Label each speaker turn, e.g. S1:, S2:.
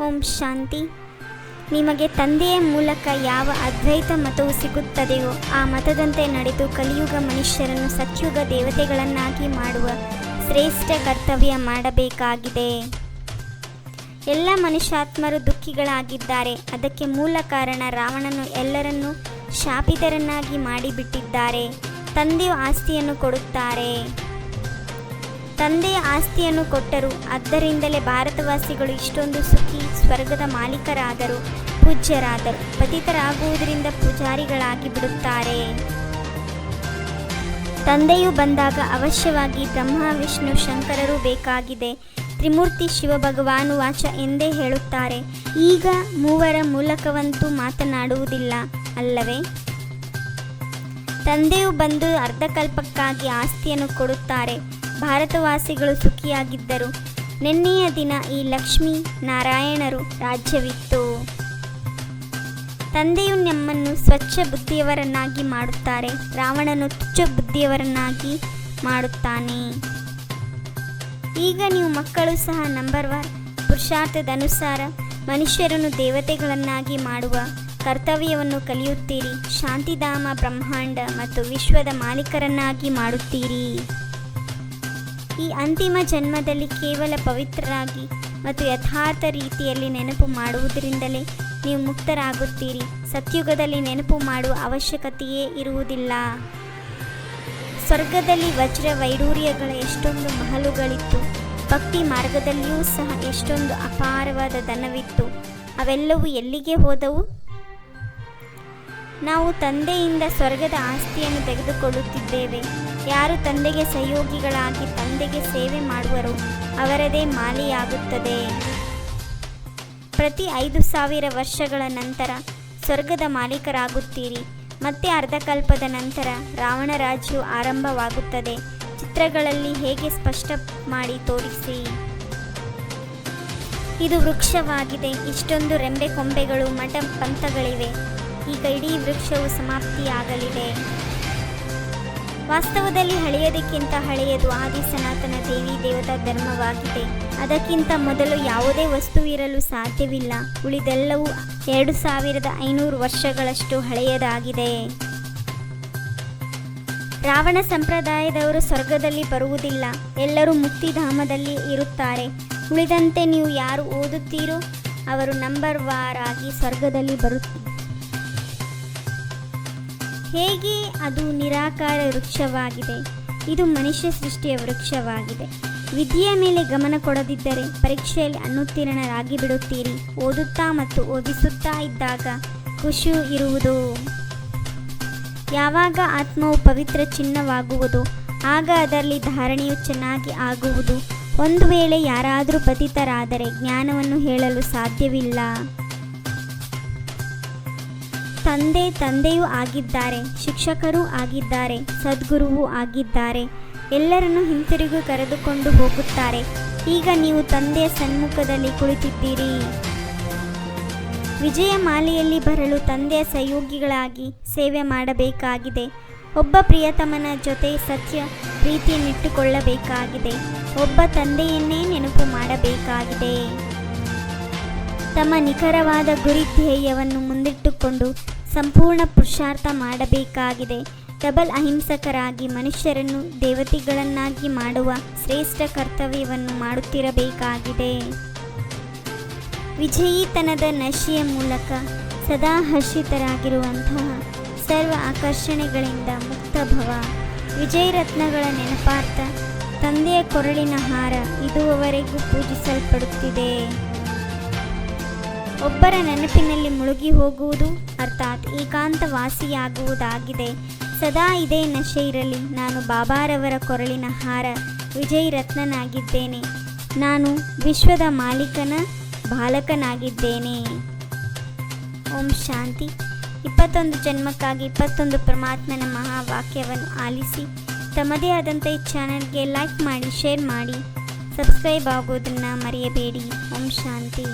S1: ಓಂ ಶಾಂತಿ. ನಿಮಗೆ ತಂದೆಯ ಮೂಲಕ ಯಾವ ಅದ್ವೈತ ಮತವು ಸಿಗುತ್ತದೆಯೋ ಆ ಮತದಂತೆ ನಡೆದು ಕಲಿಯುಗ ಮನುಷ್ಯರನ್ನು ಸತ್ಯುಗ ದೇವತೆಗಳನ್ನಾಗಿ ಮಾಡುವ ಶ್ರೇಷ್ಠ ಕರ್ತವ್ಯ ಮಾಡಬೇಕಾಗಿದೆ. ಎಲ್ಲ ಮನುಷ್ಯಾತ್ಮರು ದುಃಖಿಗಳಾಗಿದ್ದಾರೆ. ಅದಕ್ಕೆ ಮೂಲ ಕಾರಣ ರಾವಣನು ಎಲ್ಲರನ್ನೂ ಶಾಪಿತರನ್ನಾಗಿ ಮಾಡಿಬಿಟ್ಟಿದ್ದಾರೆ. ತಂದೆಯು ಆಸ್ತಿಯನ್ನು ಕೊಡುತ್ತಾರೆ. ತಂದೆಯ ಆಸ್ತಿಯನ್ನು ಕೊಟ್ಟರು. ಆದ್ದರಿಂದಲೇ ಭಾರತವಾಸಿಗಳು ಇಷ್ಟೊಂದು ಸುಖಿ, ಸ್ವರ್ಗದ ಮಾಲೀಕರಾದರು, ಪೂಜ್ಯರಾದರು. ಪತಿತರಾಗುವುದರಿಂದ ಪೂಜಾರಿಗಳಾಗಿ ಬಿಡುತ್ತಾರೆ. ತಂದೆಯು ಬಂದಾಗ ಅವಶ್ಯವಾಗಿ ಬ್ರಹ್ಮ, ವಿಷ್ಣು, ಶಂಕರರು ಬೇಕಾಗಿದೆ. ತ್ರಿಮೂರ್ತಿ ಶಿವಭಗವಾನು ವಾಚ ಎಂದೇ ಹೇಳುತ್ತಾರೆ. ಈಗ ಮೂವರ ಮೂಲಕವಂತೂ ಮಾತನಾಡುವುದಿಲ್ಲ ಅಲ್ಲವೇ? ತಂದೆಯು ಬಂದು ಅರ್ಧಕಲ್ಪಕ್ಕಾಗಿ ಆಸ್ತಿಯನ್ನು ಕೊಡುತ್ತಾರೆ. ಭಾರತವಾಸಿಗಳು ಸುಖಿಯಾಗಿದ್ದರು. ನಿನ್ನೆಯ ದಿನ ಈ ಲಕ್ಷ್ಮೀ ನಾರಾಯಣರು ರಾಜ್ಯವಿತ್ತು. ತಂದೆಯು ನಮ್ಮನ್ನು ಸ್ವಚ್ಛ ಬುದ್ಧಿಯವರನ್ನಾಗಿ ಮಾಡುತ್ತಾರೆ. ರಾವಣನು ತುಚ್ಛ ಬುದ್ಧಿಯವರನ್ನಾಗಿ ಮಾಡುತ್ತಾನೆ. ಈಗ ನೀವು ಮಕ್ಕಳು ಸಹ ನಂಬರ್ 1 ಪುರುಷಾರ್ಥದನುಸಾರ ಮನುಷ್ಯರನ್ನು ದೇವತೆಗಳನ್ನಾಗಿ ಮಾಡುವ ಕರ್ತವ್ಯವನ್ನು ಕಲಿಯುತ್ತೀರಿ. ಶಾಂತಿಧಾಮ, ಬ್ರಹ್ಮಾಂಡ ಮತ್ತು ವಿಶ್ವದ ಮಾಲೀಕರನ್ನಾಗಿ ಮಾಡುತ್ತೀರಿ. ಈ ಅಂತಿಮ ಜನ್ಮದಲ್ಲಿ ಕೇವಲ ಪವಿತ್ರರಾಗಿ ಮತ್ತು ಯಥಾರ್ಥ ರೀತಿಯಲ್ಲಿ ನೆನಪು ಮಾಡುವುದರಿಂದಲೇ ನೀವು ಮುಕ್ತರಾಗುತ್ತೀರಿ. ಸತ್ಯುಗದಲ್ಲಿ ನೆನಪು ಮಾಡುವ ಅವಶ್ಯಕತೆಯೇ ಇರುವುದಿಲ್ಲ. ಸ್ವರ್ಗದಲ್ಲಿ ವಜ್ರ ವೈಡೂರ್ಯಗಳ ಎಷ್ಟೊಂದು ಮಹಲುಗಳಿತ್ತು. ಭಕ್ತಿ ಮಾರ್ಗದಲ್ಲಿಯೂ ಸಹ ಎಷ್ಟೊಂದು ಅಪಾರವಾದ ಧನವಿತ್ತು. ಅವೆಲ್ಲವೂ ಎಲ್ಲಿಗೆ ಹೋದವು? ನಾವು ತಂದೆಯಿಂದ ಸ್ವರ್ಗದ ಆಸ್ತಿಯನ್ನು ತೆಗೆದುಕೊಳ್ಳುತ್ತಿದ್ದೇವೆ. ಯಾರು ತಂದೆಗೆ ಸಹಯೋಗಿಗಳಾಗಿ ತಂದೆಗೆ ಸೇವೆ ಮಾಡುವರೋ ಅವರದೇ ಮಾಲೆಯಾಗುತ್ತದೆ. ಪ್ರತಿ 5,000 ವರ್ಷಗಳ ನಂತರ ಸ್ವರ್ಗದ ಮಾಲೀಕರಾಗುತ್ತೀರಿ. ಮತ್ತೆ ಅರ್ಧಕಲ್ಪದ ನಂತರ ರಾವಣ ರಾಜ್ಯವು ಆರಂಭವಾಗುತ್ತದೆ. ಚಿತ್ರಗಳಲ್ಲಿ ಹೇಗೆ ಸ್ಪಷ್ಟ ಮಾಡಿ ತೋರಿಸಿ. ಇದು ವೃಕ್ಷವಾಗಿದೆ. ಇಷ್ಟೊಂದು ರೆಂಬೆ ಕೊಂಬೆಗಳು, ಮಠ ಪಂಥಗಳಿವೆ. ಈಗ ಇಡೀ ವೃಕ್ಷವು ಸಮಾಪ್ತಿಯಾಗಲಿದೆ. ವಾಸ್ತವದಲ್ಲಿ ಹಳೆಯದಕ್ಕಿಂತ ಹಳೆಯದು ಆದಿ ಸನಾತನ ದೇವಿ ದೇವತಾ ಧರ್ಮವಾಗಿದೆ. ಅದಕ್ಕಿಂತ ಮೊದಲು ಯಾವುದೇ ವಸ್ತುವಿರಲು ಸಾಧ್ಯವಿಲ್ಲ. ಉಳಿದೆಲ್ಲವೂ 2500 ವರ್ಷಗಳಷ್ಟು ಹಳೆಯದಾಗಿದೆ. ರಾವಣ ಸಂಪ್ರದಾಯದವರು ಸ್ವರ್ಗದಲ್ಲಿ ಬರುವುದಿಲ್ಲ. ಎಲ್ಲರೂ ಮುಕ್ತಿಧಾಮದಲ್ಲಿ ಇರುತ್ತಾರೆ. ಉಳಿದಂತೆ ನೀವು ಯಾರು ಓದುತ್ತೀರೋ ಅವರು ನಂಬರ್ 1 ಆಗಿ ಸ್ವರ್ಗದಲ್ಲಿ ಬರುತ್ತಾರೆ. ಹೇಗೆ ಅದು ನಿರಾಕಾರ ವೃಕ್ಷವಾಗಿದೆ. ಇದು ಮನುಷ್ಯ ಸೃಷ್ಟಿಯ ವೃಕ್ಷವಾಗಿದೆ. ವಿಧಿಯ ಮೇಲೆ ಗಮನ ಕೊಡದಿದ್ದರೆ ಪರೀಕ್ಷೆಯಲ್ಲಿ ಅನುತ್ತೀರ್ಣರಾಗಿ ಬಿಡುತ್ತೀರಿ. ಓದುತ್ತಾ ಮತ್ತು ಓದಿಸುತ್ತಾ ಇದ್ದಾಗ ಖುಷಿಯೂ ಇರುವುದು. ಯಾವಾಗ ಆತ್ಮವು ಪವಿತ್ರ ಚಿನ್ನವಾಗುವುದು ಆಗ ಅದರಲ್ಲಿ ಧಾರಣೆಯು ಚೆನ್ನಾಗಿ ಆಗುವುದು. ಒಂದು ವೇಳೆ ಯಾರಾದರೂ ಪತಿತರಾದರೆ ಜ್ಞಾನವನ್ನು ಹೇಳಲು ಸಾಧ್ಯವಿಲ್ಲ. ತಂದೆಯೂ ಆಗಿದ್ದಾರೆ, ಶಿಕ್ಷಕರೂ ಆಗಿದ್ದಾರೆ, ಸದ್ಗುರುವೂ ಆಗಿದ್ದಾರೆ. ಎಲ್ಲರನ್ನೂ ಹಿಂತಿರುಗಿ ಕರೆದುಕೊಂಡು ಹೋಗುತ್ತಾರೆ. ಈಗ ನೀವು ತಂದೆಯ ಸನ್ಮುಖದಲ್ಲಿ ಕುಳಿತಿದ್ದೀರಿ. ವಿಜಯ ಮಾಲೆಯಲ್ಲಿ ಬರಲು ತಂದೆಯ ಸಹಯೋಗಿಗಳಾಗಿ ಸೇವೆ ಮಾಡಬೇಕಾಗಿದೆ. ಒಬ್ಬ ಪ್ರಿಯತಮನ ಜೊತೆ ಸತ್ಯ ಪ್ರೀತಿಯನ್ನಿಟ್ಟುಕೊಳ್ಳಬೇಕಾಗಿದೆ. ಒಬ್ಬ ತಂದೆಯನ್ನೇ ನೆನಪು ಮಾಡಬೇಕಾಗಿದೆ. ತಮ್ಮ ನಿಖರವಾದ ಗುರಿ ಧ್ಯೇಯವನ್ನು ಮುಂದಿಟ್ಟುಕೊಂಡು ಸಂಪೂರ್ಣ ಪುರುಷಾರ್ಥ ಮಾಡಬೇಕಾಗಿದೆ. ಡಬಲ್ ಅಹಿಂಸಕರಾಗಿ ಮನುಷ್ಯರನ್ನು ದೇವತೆಗಳನ್ನಾಗಿ ಮಾಡುವ ಶ್ರೇಷ್ಠ ಕರ್ತವ್ಯವನ್ನು ಮಾಡುತ್ತಿರಬೇಕಾಗಿದೆ. ವಿಜಯೀತನದ ನಶೆಯ ಮೂಲಕ ಸದಾ ಹರ್ಷಿತರಾಗಿರುವಂತಹ ಸರ್ವ ಆಕರ್ಷಣೆಗಳಿಂದ ಮುಕ್ತ ಭವ. ವಿಜಯರತ್ನಗಳ ನೆನಪಾರ್ಥ ತಂದೆಯ ಕೊರಳಿನ ಹಾರ ಇದುವರೆಗೂ ಪೂಜಿಸಲ್ಪಡುತ್ತಿದೆ. ಒಬ್ಬರ ನೆನಪಿನಲ್ಲಿ ಮುಳುಗಿ ಹೋಗುವುದು ಅರ್ಥಾತ್ ಏಕಾಂತವಾಸಿಯಾಗುವುದಾಗಿದೆ. ಸದಾ ಇದೇ ನಶೆ ಇರಲಿ. ನಾನು ಬಾಬಾರವರ ಕೊರಳಿನ ಹಾರ ವಿಜಯರತ್ನನಾಗಿದ್ದೇನೆ. ನಾನು ವಿಶ್ವದ ಮಾಲೀಕನ ಬಾಲಕನಾಗಿದ್ದೇನೆ. ಓಂ ಶಾಂತಿ. 21 ಜನ್ಮಕ್ಕಾಗಿ 21 ಪರಮಾತ್ಮನ ಮಹಾವಾಕ್ಯವನ್ನು ಆಲಿಸಿ ತಮ್ಮದೇ ಆದಂಥ ಈ ಚಾನಲ್ಗೆ ಲೈಕ್ ಮಾಡಿ, ಶೇರ್ ಮಾಡಿ, ಸಬ್ಸ್ಕ್ರೈಬ್ ಆಗೋದನ್ನು ಮರೆಯಬೇಡಿ. ಓಂ ಶಾಂತಿ.